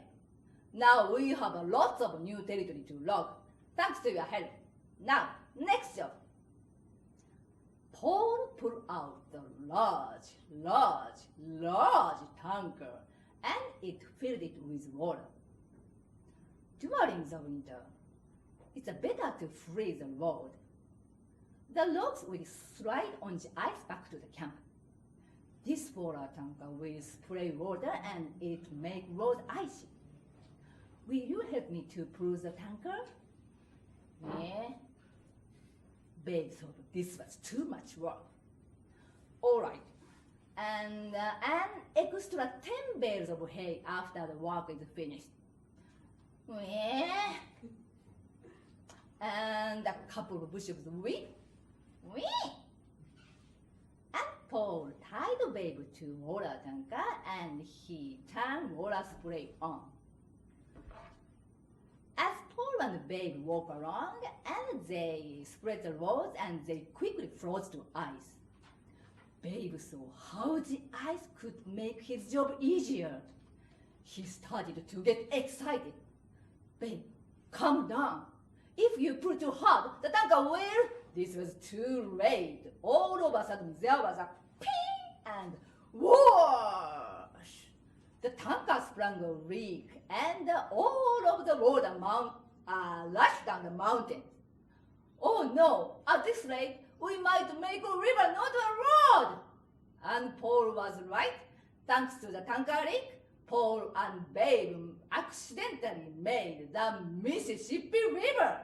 Now we have lots of new territory to log, thanks to your help. Now, next job. Paul pulled out the large tanker and it filled it with water. During the winter, it's better to freeze the road. The logs will slide on the ice back to the camp. This water tanker will spray water and it make road icy. Will you help me to pull the tanker? Yeah. Babe thought this was too much work. All right, and an extra 10 bales of hay after the work is finished. Yeah. And a couple of bushels of wheat. Wheat. And Paul tied Babe to water tanker and he turned water spray on. As Paul and Babe walk along, and they spread the roads and they quickly froze to ice. Babe saw how the ice could make his job easier. He started to get excited. Babe, calm down. If you pull too hard, the tanker will... This was too late. All of a sudden, there was a ping and whoosh. The tanker sprang a leak, and all of the water rushed down the mountain. Oh no, at this rate, we might make a river, not a road. And Paul was right. Thanks to the tanker leak, Paul and Babe accidentally made the Mississippi River.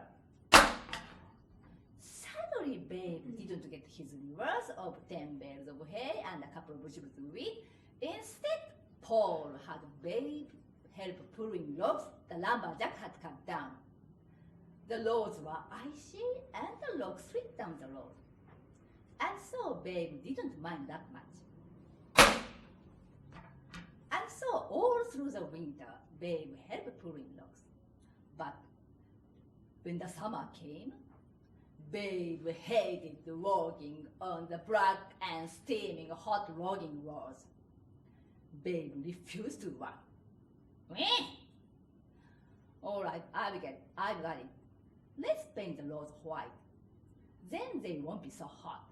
Sadly, Babe didn't get his rewards of 10 bales of hay and a couple of bushels of wheat. Instead, Paul had Babe help pulling logs the lumberjack had cut down. The roads were icy and the logs slipped down the road. And so Babe didn't mind that much. And so all through the winter, Babe helped pulling logs. But when the summer came, Babe hated walking on the black and steaming hot logging roads. Babe refused to work. All right, I've got it. Let's paint the roads white. Then they won't be so hot.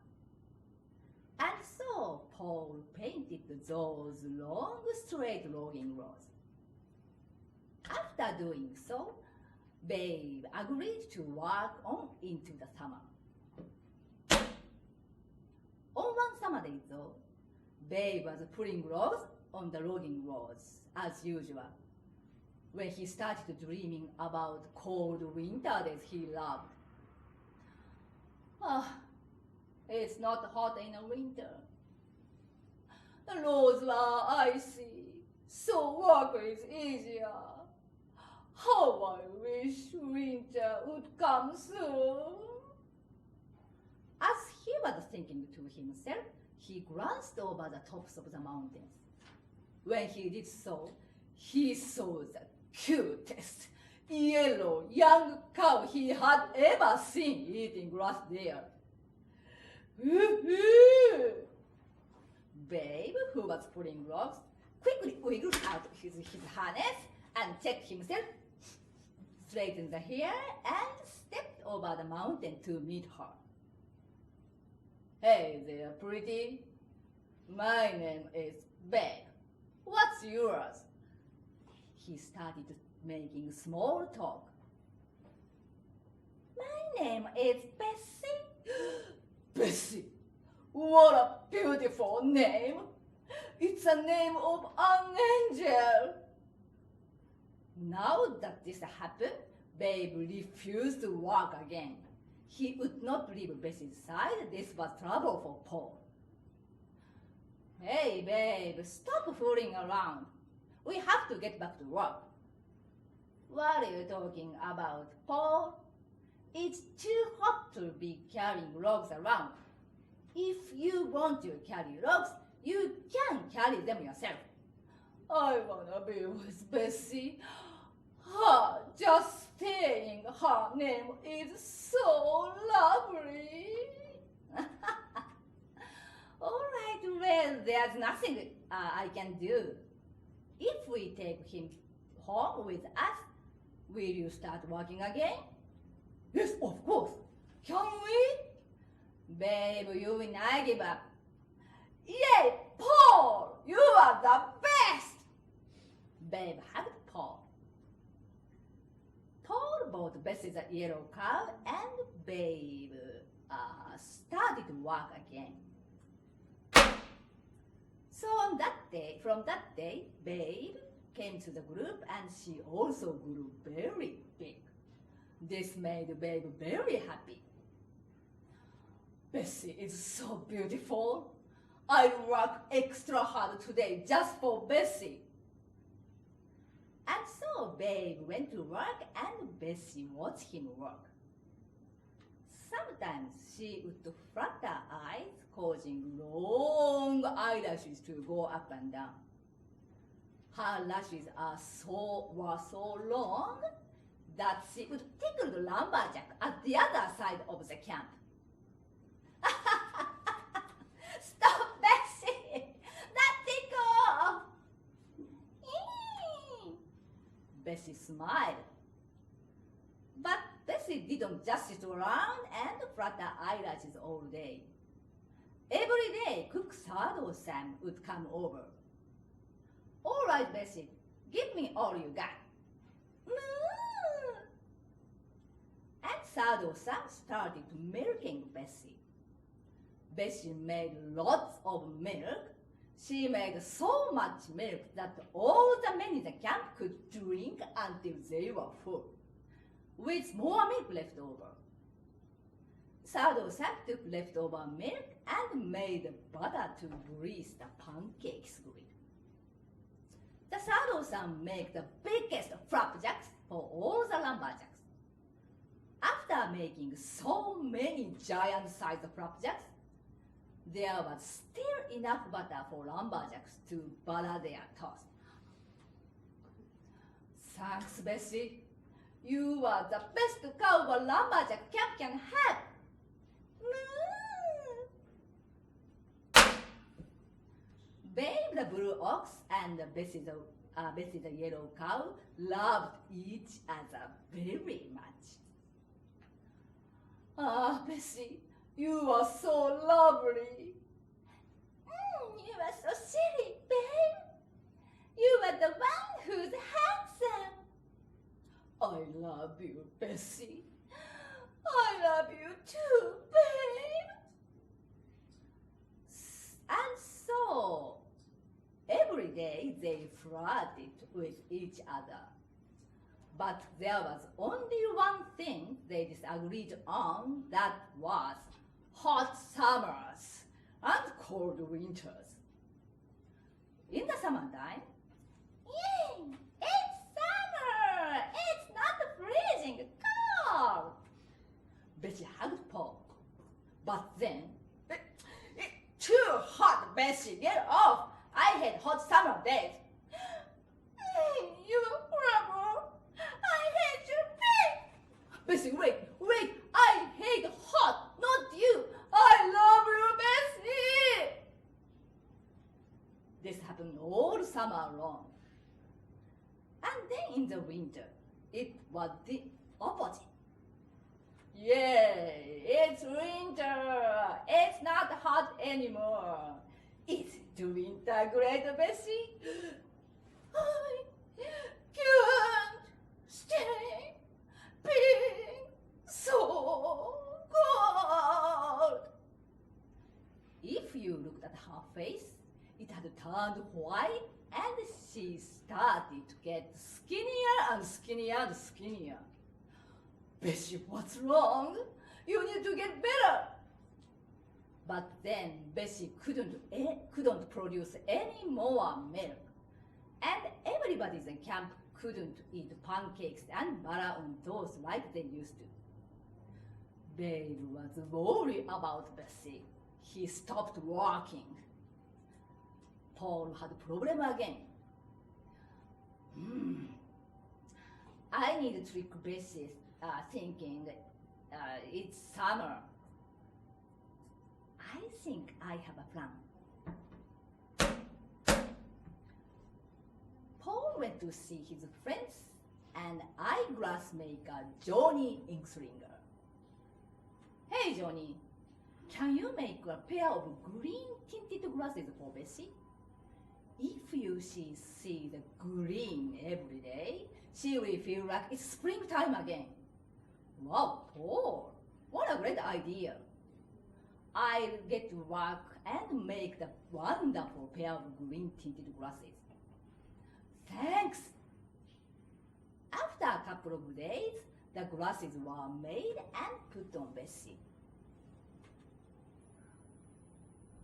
And so Paul painted those long, straight logging roads. After doing so, Babe agreed to work on into the summer. On one summer day, though, Babe was putting logs on the logging roads, as usual, when he started dreaming about cold winter days he loved. It's not hot in the winter. The roads were icy, so work is easier. How I wish winter would come soon. As he was thinking to himself, he glanced over the tops of the mountains. When he did so, he saw the cutest yellow young cow he had ever seen eating grass there. Babe, who was pulling logs, quickly wiggled out his harness and checked himself, straightened the hair, and stepped over the mountain to meet her. Hey there, pretty. My name is Babe. What's yours? He started making small talk. My name is Bessie. Bessie, what a beautiful name. It's a name of an angel. Now that this happened, Babe refused to walk again. He would not leave Bessie's side. This was trouble for Paul. Hey, Babe, stop fooling around. We have to get back to work. What are you talking about, Paul? It's too hot to be carrying logs around. If you want to carry logs, you can carry them yourself. I wanna be with Bessie. Just saying her name is so lovely. All right, well, there's nothing I can do. If we take him home with us, will you start working again? Yes, of course. Can we? Babe, you will not give up. Yay, Paul! You are the best! Babe hugged Paul. Paul bought Bessie the yellow cow, and Babe started to work again. So from that day, Babe came to the group, and she also grew very big. This made Babe very happy. Bessie is so beautiful. I work extra hard today just for Bessie. And so Babe went to work, and Bessie watched him work. Sometimes she would flutter her eyes, causing long eyelashes to go up and down. Her lashes were so long that she would tickle the lumberjack at the other side of the camp. Stop, Bessie! That tickle! Bessie smiled. But Bessie didn't just sit around and flutter eyelashes all day. Every day, Cook Sado Sam would come over. All right, Bessie, give me all you got. And Sado Sam started milking Bessie. Bessie made lots of milk. She made so much milk that all the men in the camp could drink until they were full, with more milk left over. Sado Sam took leftover milk and made butter to grease the pancakes with. The Sado Sam made the biggest flapjacks for all the lumberjacks. After making so many giant-sized flapjacks, there was still enough butter for lumberjacks to butter their toast. Thanks, Bessie. You are the best cowboy lumberjack camp can have. Babe the blue ox and Bessie the yellow cow loved each other very much. Ah, Bessie, you are so lovely. You are so silly, babe. You are the one who's handsome. I love you, Bessie. I love you too, babe. And so, every day they flirted with each other. But there was only one thing they disagreed on, that was hot summers and cold winters. In the summertime, yay, it's summer! It's not freezing cold! Bessie hugged Paul. But then, too hot, Bessie, get off! I hate hot summer days. You're horrible. I hate your feet. Bessie, wait, I hate hot, not you. I love you, Bessie. This happened all summer long. And then in the winter, it was the opposite. Yay, it's winter. It's not hot anymore. Isn't winter great, Bessie? I can't stay being so cold. If you looked at her face, it had turned white and she started to get skinnier and skinnier and skinnier. Bessie, what's wrong? You need to get better. But then Bessie couldn't produce any more milk. And everybody in camp couldn't eat pancakes and butter on toast like they used to. Babe was worried about Bessie. He stopped working. Paul had a problem again. I need to trick Bessie thinking it's summer. I think I have a plan. Paul went to see his friends and eyeglass maker Johnny Inkslinger. Hey Johnny, can you make a pair of green tinted glasses for Bessie? If you see the green every day, she will feel like it's springtime again. Wow, Paul, what a great idea. I'll get to work and make the wonderful pair of green tinted glasses. Thanks. After a couple of days, the glasses were made and put on Bessie.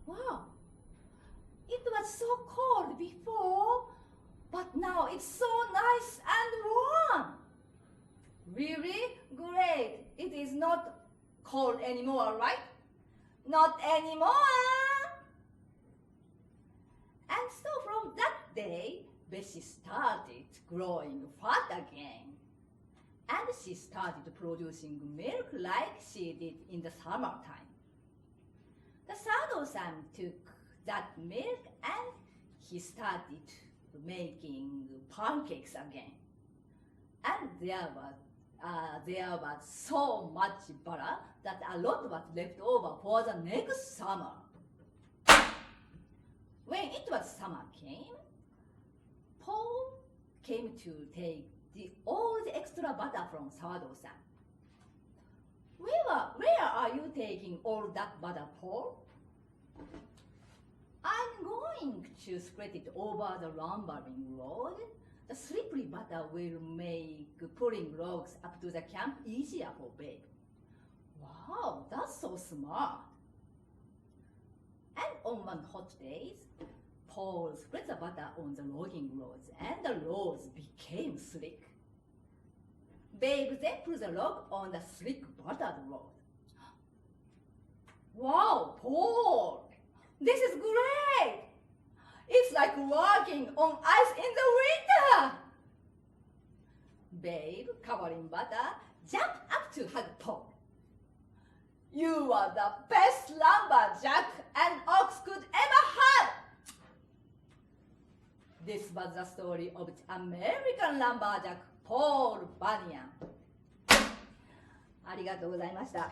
Wow, it was so cold before, but now it's so nice and warm. Really? Great. It is not cold anymore, right? Not anymore. And so from that day, Bessie started growing fat again. And she started producing milk like she did in the summertime. The third son took that milk and he started making pancakes again. And there was so much butter that a lot was left over for the next summer. When it was summer came, Paul came to take all the extra butter from sourdough-san. Where are you taking all that butter, Paul? I'm going to spread it over the lumbering road. The slippery butter will make pulling logs up to the camp easier for Babe. Wow, that's so smart. And on one hot day, Paul spread the butter on the logging roads and the roads became slick. Babe then put the log on the slick buttered road. Wow, Paul, this is great! It's like walking on ice in the winter! Babe, covered in butter, jumped up to hug Paul. You are the best lumberjack an ox could ever have! This was the story of the American lumberjack Paul Bunyan. ありがとうございました。